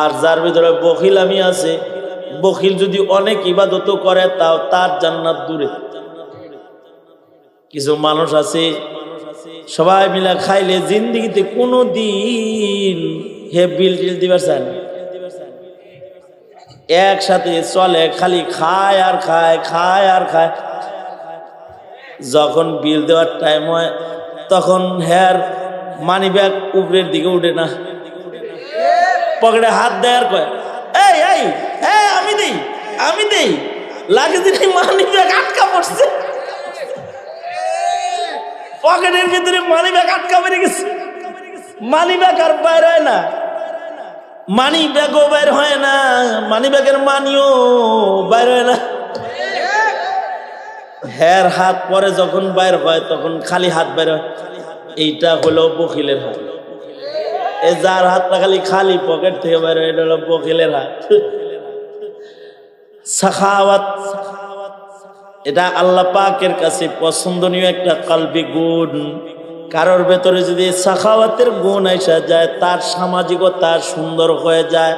আর যার ভিতরে বখিলামি আছে, বখিল যদি অনেক ইবাদত করে তাও তার জান্নাত দূরে। কিছু মানুষ আছে সবাই মিলা খাইলে জিন্দিগিতে কোনো দিন হে বিল টিল দিবার চায় না, একসাথে চলে, খালি খায় আর খায়, খায় আর খায়। যখন বিল দেওয়ার টাইম হয় তখন হ্যার মানি ব্যাগ উপরের দিকে উঠে না, পকেটে হাত দেয় আর কয় এই এই এই আমি দেই লাগে দিন মানি ব্যাগ আটকা পড়ছে, পকেটের ভিতরে মানি ব্যাগ আটকা পড়ে গেছে, মানি ব্যাগ আর বাইর হয় না, মানি ব্যাগও বাইর হয় না, মানি ব্যাগের মানিও বাইর হয় না। হ্যার হাত পরে যখন বাইর হয় তখন খালি হাত বাইর হয়। এইটা হলো বখিলের হাত। এ যার হাতটা খালি খালি পকেট থেকে বাইর হয় এটা হলো বখিলের হাত। সাখাওয়াত এটা আল্লাহ পাকের কাছে পছন্দনীয় একটা কলবি গুণ। কারোর ভেতরে যদি সাখাওয়াতের গুণ আইসা যায়, তার সামাজিকতা সুন্দর হয়ে যায়,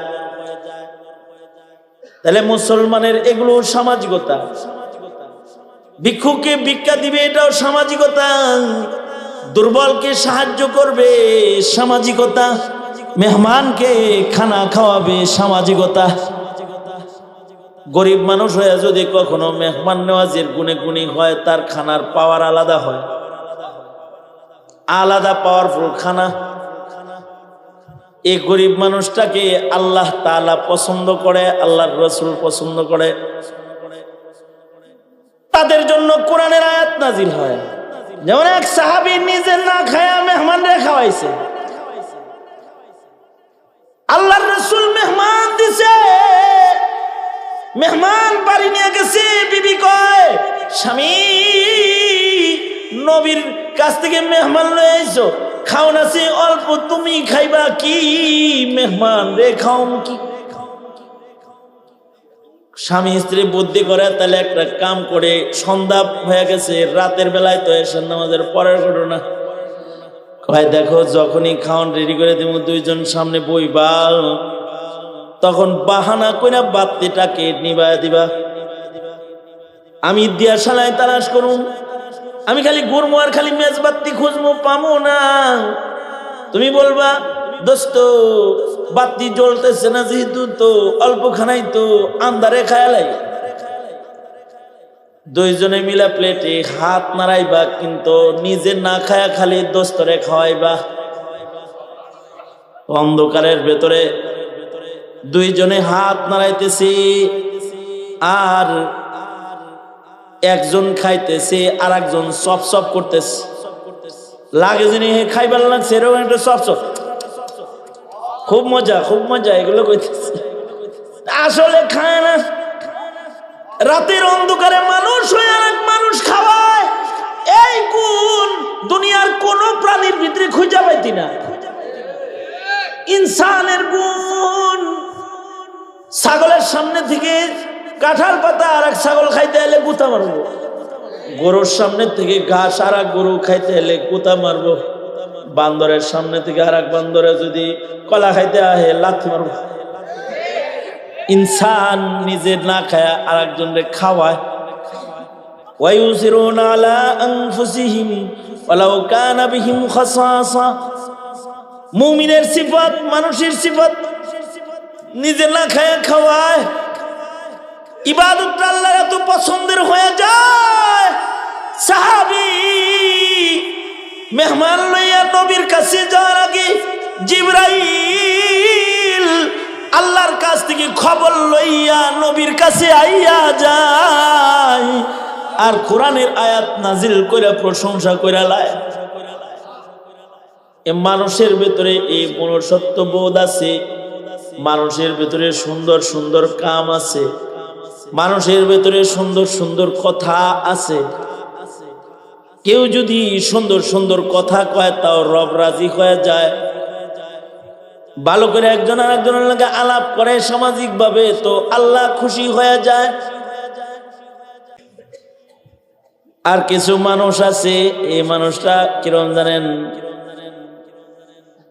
তাহলে মুসলমানের এগুলো সামাজিকতা। ভিক্ষুকে ভিক্ষা দিবে, এটাও সামাজিকতা। দুর্বলকে সাহায্য করবে, সামাজিকতা। মেহমানকে খানা খাওয়াবে, সামাজিকতা। গরিব মানুষ হয়ে যদি কখনো মেহমান নেওয়াজের গুণে গুণী হয়, তার খানার পাওয়ার আলাদা হয়, আলাদা পাওয়ারফুল খানা। এই গরিব মানুষটাকে আল্লাহ তাআলা পছন্দ করে, আল্লাহর রাসূল পছন্দ করে। তাদের জন্য কোরআনের আয়াত নাজিল হয়। যেমন এক সাহাবী নিজে না খায়া মেহমানরে খাওয়াইছে, আল্লাহর রাসূল মেহমান দিছে, মেহমান বাড়ি নিয়ে গেছে, বিবি কয় স্বামী নবীর কাছ থেকে মেহমান লয়ে আইছো, খাও না সে অল্প, তুমি খাইবা কি? মেহমান রে খাও কি? স্বামী স্ত্রী বুদ্ধি করে, তাহলে একটা কাম করে, সন্ধ্যা হয়ে গেছে, রাতের বেলায় তো এশার নামাজের পরের ঘটনা, কয় দেখো যখনই খাওয়ান রেডি করে দিব, দুইজন সামনে বইবা, তখন বাহানা কইরা বাতিটাকে নিবায় দিবা। আমি দিয়া শালায় তালাশ করুন, আমি খালি ঘুরমো আর খালি মেজবাতি খুঁজবো, পামো না। তুমি বলবা দোস্ত বাতি জ্বলতেছে না, যেহেতু তো অল্প খানাই তো আন্দারে খায়ালাই। দুইজনে মিলা প্লেটে হাত নাড়াইবা, কিন্তু নিজে না খায়া খালি দোস্তরে খাওয়াইবা। অন্ধকারের ভেতরে দুইজনে হাত নাড়াইতেছি, আর একজন খাইতেছে আর একজন সপ সপ করতেছে। লাগে যিনি খাইবার লাগছে এরকম একটা সপ সপ, খুব মজা খুব মজা, এগুলো কইতেছে, আসলে খায় না। রাতের অন্ধকারে মানুষ হয়ে আর এক মানুষ খাওয়ায়, এই গুণ দুনিয়ার কোন প্রাণীর ভিতরে খুঁজে পাইতি না। ইনসানের গুণ। ছাগলের সামনে থেকে কাঁঠাল পাতা আর এক ছাগল খাইতে এলে গুতা মারবো, গরুর সামনে থেকে ঘাস আর এক গরু খাইতে এলে গুতা মারবো, বান্দরের সামনে থেকে আর এক বান্দরে যদি কলা খাইতে আহে লাথি মারবো। ইনসান নিজে না খায়া আর একজনকে খাওয়ায়। ওয়ায়ুসিরুনা আলা আনফুসিহিম ওয়ালাউ কানা বিহিম খাসাসা। মুমিনের সিফাত, মানুষের সিফাত, নিজে না খায়া খাওয়ায়। ইবাদতটা আল্লাহর এত পছন্দের হয়ে যায়, সাহাবী মেহমান লইয়া নবীর কাছে যাওয়ার আগে জিবরাইল আল্লাহর কাছ থেকে খবর লইয়া নবীর কাছে আইয়া যায়, আর কোরআনের আয়াত নাজিল করে প্রশংসা করে লায়। মানুষের ভেতরে এই মনুষ্যত্ব বোধ আছে, মানুষের ভেতরে সুন্দর সুন্দর কাম আছে, মানুষের ভেতরে সুন্দর সুন্দর কথা আছে। কেউ যদি সুন্দর সুন্দর কথা কয় তাও রব রাজি হয়ে যায়। ভালো করে একজন আর একজনের লাগে আলাপ করে সামাজিক ভাবে, তো আল্লাহ খুশি হয়ে যায়। আর কিছু মানুষ আছে, এই মানুষটা কিরম জানেন,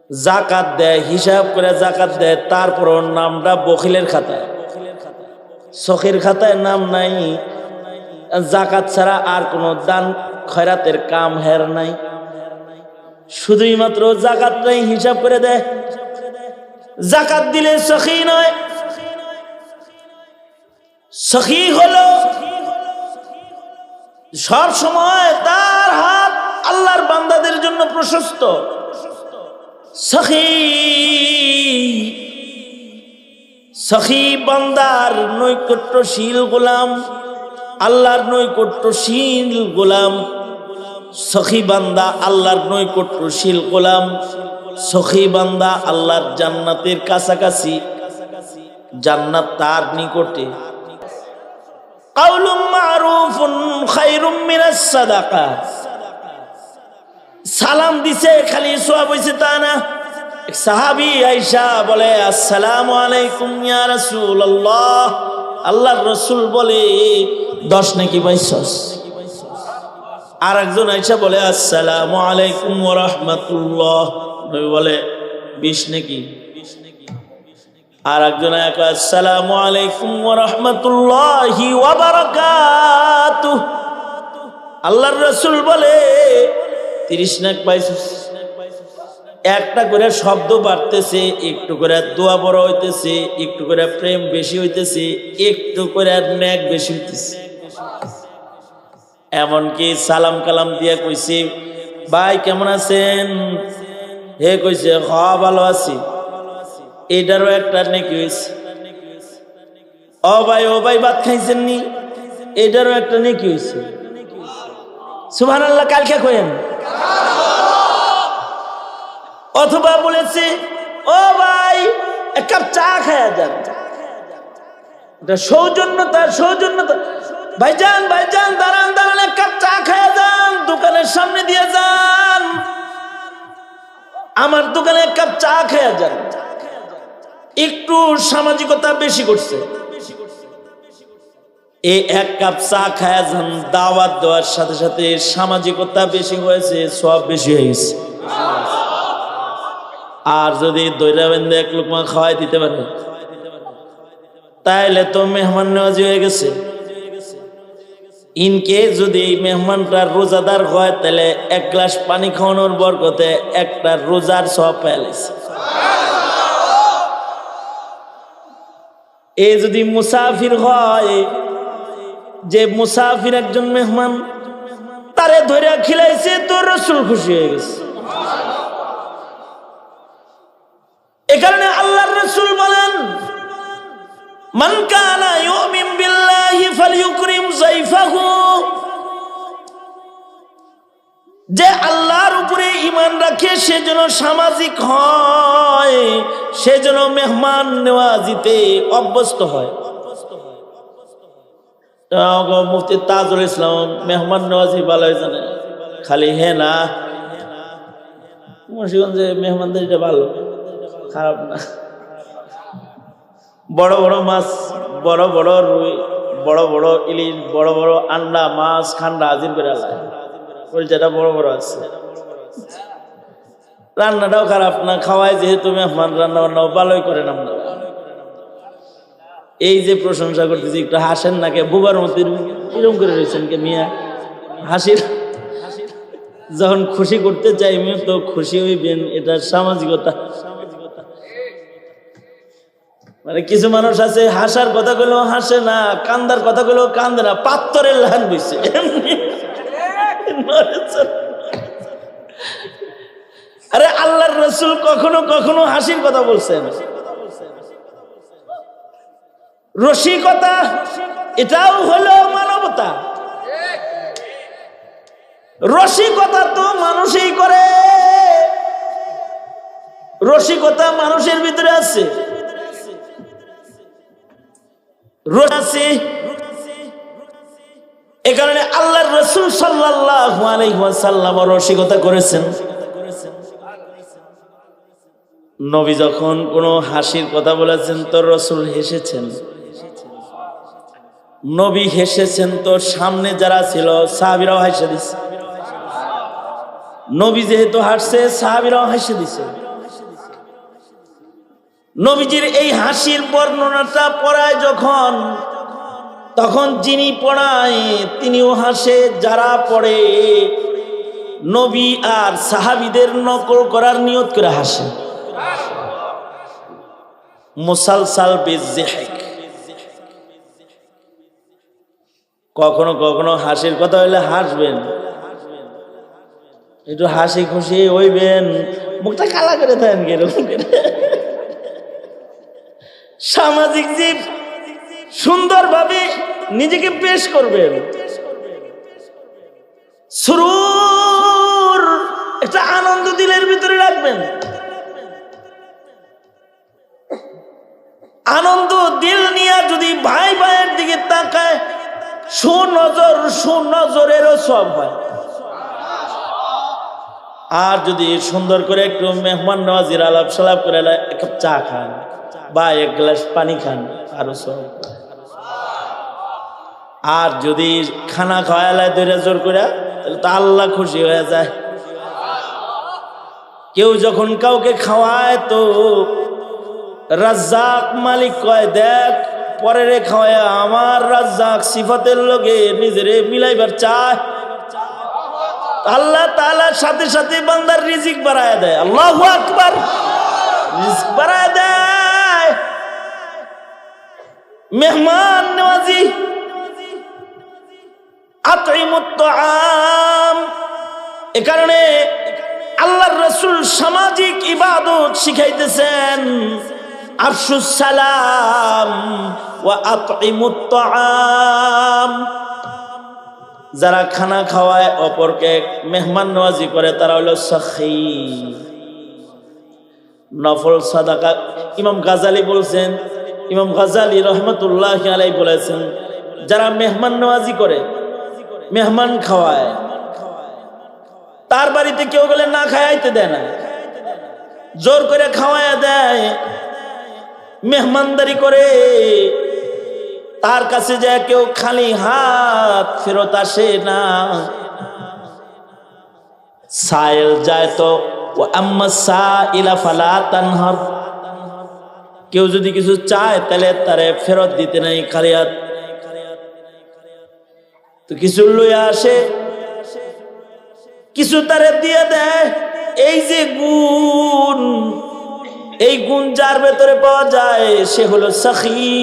জাকাত দেয়, হিসাব করে জাকাত দেয়, তারপর ওর নামটা বখিলের খাতায়, সখীর খাতায় নাম নাই। জাকাত ছাড়া আর কোনো দান খয়রাতের কাম হের নাই, শুধুই মাত্র জাকাতটাই হিসাব করে দেয়। জাকাত দিলে সখী নয়, সখী হলো সব সময় তার হাত আল্লাহর বান্দাদের জন্য প্রশস্ত। সখী সখী বান্দার নৈকট্যশীল গোলাম, আল্লাহর নৈকট্যশীল গোলাম। সখী বান্দা আল্লাহর নৈকট্যশীল গোলাম, সখী বান্দা আল্লাহর জান্নাতের কাছাকাছি, জান্নাত তার নিকটে। কাউলুম মারুফুন খায়রুম মিনাস সাদাকা। সালাম দিছে খালি সওয়াব হইছে তা না। এক সাহাবী আয়েশা বলে আসসালামু আলাইকুম ইয়া রাসূলুল্লাহ, আল্লাহর রাসূল বলে 10 নেকি পাইছস। আর একজন আয়েশা বলে আসসালামু আলাইকুম ওয়া রাহমাতুল্লাহ, নবী বলে 20 নেকি। আর একজন আসসালামু আলাইকুম ওয়া রাহমাতুল্লাহি ওয়া বারাকাতুহু, আল্লাহর রাসূল বলে 30 নেক পাইছস। একটা করে শব্দ বাড়তেছে, একটু করে দোয়া বড় হইতেছে, একটু করে প্রেম বেশি হইতেছে, একটু করে নেক বেশি হইতেছে। এমনকি সালাম কালাম দিয়ে কইছি ভাই কেমন আছেন, হে কইছে হ্যাঁ ভালো আছি, এটারও একটা নেকি হইছে। ও ভাই ভাত খাইছেন নি, এটারও একটা নেকি হইছে। সুবহানাল্লাহ কালকে কইেন। অথবা বলেছে ও ভাই এক কাপ চা খায়া যান, এটা সৌজন্যতা। ভাইজান দাঁড়ান এক কাপ চা খায়া যান, দোকানের সামনে দিয়ে যান, আমার দোকানে এক কাপ চা খায়া যান। একটু সামাজিকতা বেশি করছে, এই এক কাপ চা খায়া যান, দাওয়াত দেওয়ার সাথে সাথে সামাজিকতা বেশি হয়েছে, সব বেশি হয়ে গেছে। আর যদি দইরা বেঁধে এক লোকমা খাওয়াই দিতে পারে তাইলে তো মেহমান নেওয়াজি হয়ে গেছে। ইনকে যদি মেহমানটা রোজাদার হয় তাহলে 1 গ্লাস পানি খাওয়ানোর বরকতে একটা রোজার সওয়াব পেয়েছে। এ যদি মুসাফির হয়, যে মুসাফির একজন মেহমান, তারে ধরে খিলাইছে তো রাসূল খুশি হয়ে গেছে। এ কারণে আল্লাহর রাসূল বলেন মান কানা ইউমিন বিল্লাহি ফালইউকরিম যায়ফাহু, যে আল্লাহর উপরে ঈমান রাখে সে যেন সামাজিক হয়, সে যেন মেহমান নেওয়াজিতে অভ্যস্ত হয়। মুফতি তাজুল ইসলাম মেহমান নেওয়াজি ভালো জানে, খালি হে না মুন্সিগঞ্জে মেহমানদের এটা ভালো, খারাপ না। বড় বড় মাছ, বড় বড় রুই, বড় বড় ইলিশ, বড় বড় আন্ডা মাছ খান্ডা হাজির করে আলায়, যেটা বড় বড় আছে। রান্নাটাও খারাপ না, খাওয়ায় যেহেতু মেহমান, রান্না বান্নাও ভালোই করেন আমরা। এই যে প্রশংসা করতেছি, একটু হাসেন না কে? বুবার মতো এরকম করে রয়েছেন কে মিয়া? হাসির যখন খুশি করতে চাই মেয়ে তো খুশি হইবেন, এটা সামাজিকতা। মানে কিছু মানুষ আছে হাসার কথা গুলো হাসে না, কান্দার কথা গুলো কান্দে না, পাত্তরের লাহান বইছে। আরে আল্লাহর রাসূল কখনো কখনো হাসির কথা বলছেন। রসিকতা এটাও হলো মানবতা। রসিকতা তো মানুষই করে, রসিকতা মানুষের ভিতরে আছে। এ কারণে আল্লাহর রাসূল সাল্লাল্লাহু আলাইহি ওয়াসাল্লাম রসিকতা করেছেন। নবী যখন কোনো হাসির কথা বলেছেন তো রাসূল হেসেছেন। নবী হেসেছেন তো সামনে যারা ছিল সাহাবীরাও হেসে দিছে। নবী যেহেতু হাসছে সাহাবীরাও হেসে দিছে। নবীজির এই হাসির বর্ণনাটা পড়ায় যখন, তখন যিনি পড়ায় তিনিও হাসে, যারা পড়ে নবী আর সাহাবীদের নকল করার নিয়ত করে হাসে। মুসালসাল বিযিহক। কখনো কখনো হাসির কথা হইলে হাসবেন, একটু হাসি খুশি হইবেন, মুখটা কালা করে থাকেন কিরকম করে। সামাজিক জীব, সুন্দরভাবে নিজেকে পেশ করবেন, সুরুর একটা আনন্দ দিলের ভিতরে রাখবেন। আনন্দ দিল নিয়ে যদি ভাই ভাইয়ের দিকে তাকায়, সুনজরেরও সব হয়। আর যদি সুন্দর করে একটু মেহমান নওয়াজির আলাপ সালাপ করে এক কাপ চা খান বা এক গ্লাস পানি খান, আরো সব। আর যদি খানা খাওয়ালায় ধরে জোর করে, তাহলে তো আল্লাহ খুশি হয়ে যায়। কেউ যখন কাউকে খাওয়ায় তো রাজ্জাক মালিক কয়, দেখ পরের খাওয়ায় আমার রাজ্জাক সিফাতের লগে নিজেরে মিলাইবার চায়। আল্লাহ তাআলা সাথে সাথে বান্দার রিজিক বাড়ায় দেয়। আল্লাহু আকবার। রিজিক বাড়ায় দেয়। মেহমান নওয়াজি, আতঈমুত তাআম। এ কারণে আল্লাহর রাসূল সামাজিক ইবাদত শিখাইতেছেন, আফশুস সালাম ওয়া আতঈমুত তাআম। যারা খানা খাওয়ায়, অপরকে মেহমান নওয়াজি করে, তারা হলো সাখী। নফল সাদাকা। ইমাম গাজালি বলছেন, ইমাম গাজালি রহমতুল্লাহি আলাইহি বলেছেন, যারা মেহমান নওয়াজি করে, মেহমান খাওয়ায়, তার বাড়িতে কেউ গেলে না খাওয়াইতে দেয় না, জোর করে খাওয়ায় দেয়, মেহমানদারি করে, তার কাছে যায় কেউ খালি হাত ফেরত আসে না। সাইল যায় তো আম্মা সাইলা ফালা তানহার। কেউ যদি কিছু চায় তাহলে তারে ফেরত দিতে নাই, খালি হাত। তো কিছু লইয়া আসে, কিছু তারে দিয়ে দেয়। এই যে গুণ, এই গুণ যার ভেতরে পাওয়া যায়, সে হলো সাখী।